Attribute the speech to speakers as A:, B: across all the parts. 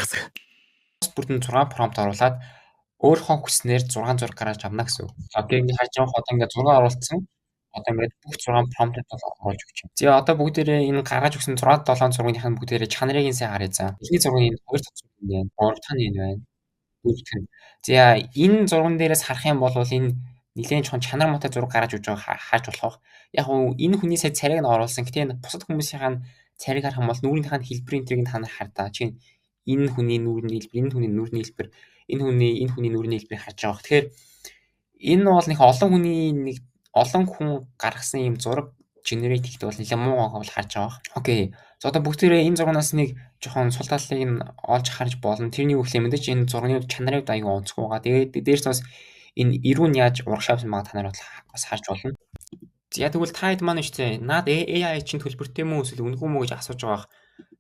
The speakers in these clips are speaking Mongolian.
A: газар. Бүрдэн 6 промпт оруулаад өөрийнхөө хүснээр 6 зураг гаргаж авна гэсэн үг. Одоо ингэ харж байгаа одоо ингэ 6 оруулсан. Одоо ингээд бүх 6 промптыг оруулж өгч юм. За одоо бүгдээрээ энэ гаргаж өгсөн 6 7 зургийнхаа бүгдээрээ чанарыг нь сайн харъя за. Эхний зураг энэ 2 дахь зураг энэ байна. 3 дахь нь энэ байна. 4 дахь нь. За энэ зурган дээрээс харах юм бол энэ нэлээд чухал чанар муутай зураг гаргаж өгч байгаа хааж болох. Яг уу энэ хүний сая царайг нь оруулсан. Гэтэ бусад хүмүүсийнхаа царайг харах юм бол нүүрнийхаа хэлбэрийн тэрийг та нар хардаа. Чи энэ хүний нүүрний хэлбэр, энэ хүний нүрний хэлбэр, энэ хүний нүрний хэлбэрийг харж байгаа. Тэгэхээр энэ бол нэг олон хүн гаргасан юм зураг генерейт хийхдээ бол нэлээд муу байгаа бол харж байгаа. Окей. За одоо бүгдээрээ энэ зургаас нэг жоохон сул талыг нь олж харж болно. Тэрний үг л мэдээж энэ зургийн чанарыг аягүй онцгой байгаа. Тэгээд дээрс бас энэ ирүүн яаж урагшаасан байгаа та нар бас харж болно. За тэгвэл та хэд маань штэ наад AI чинь төлбөртэй мүү эсвэл үнэгүй мүү гэж асууж байгаа.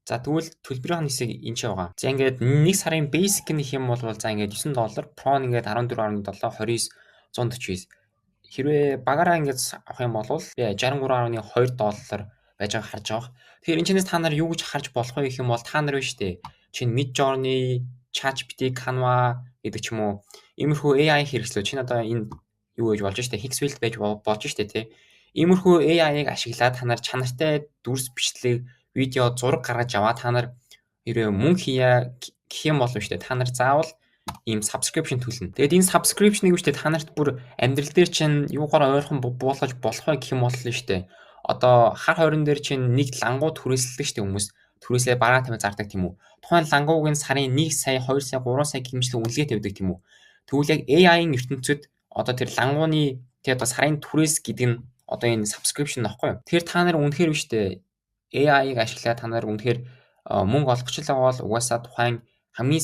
A: За тэгвэл төлбөрийн хэсэг энэ ч байгаа. За ингээд 1 сарын basic нь их юм бол за ингээд $9, Pro нь ингээд 14.7, 29, 149. Хэрвээ багаараа ингээд авах юм бол $63.2 байж байгааг харж байгаа. Тэгэхээр энэ чинээс та нар юу гэж харж болох вэ гэх юм бол та нар биш үү? Чинь Midjourney, ChatGPT, Canva гэдэг ч юм уу. Иймэрхүү AI хэрэгслүүд чинь одоо энэ юу гэж болж штэ Hexfield байж болж штэ тий. Иймэрхүү AI-ыг ашиглаад та нар чанартай дүрс бичлэг, видео, зураг гаргаж аваад та нар хэрвээ мөнгө хийя гэх юм бол штэ та нар заавал ийм subscription төлнө. Тэгээд энэ subscription-ыг үстэй та нарт бүр амьдрал дээр чинь юугаар ойрхон буулгаж болох вэ гэх юм бол штэ. Одоо хар хорин дээр чинь нэг лангуу түрээсэлдэг штэ хүмүүс. Түрээслээ бараа тавиад зардаг тийм үү. Тухайн лангуугийн сарын 1 сая, 2 сая, 3 сая гэмжлэг үнэлгээ тавьдаг тийм үү. Тэгвэл яг AI-ийн ертөнцид одоо тэр лангууны тэгээд одоо сарын түрээс гэдэг нь одоо энэ subscription нөхгүй юу. Тэгэхээр та нар үнэхээр биштэй AI-ыг ашиглаад та нар үнэхээр мөнгө олох гэж байгаа бол угаасаа тухайн хамгийн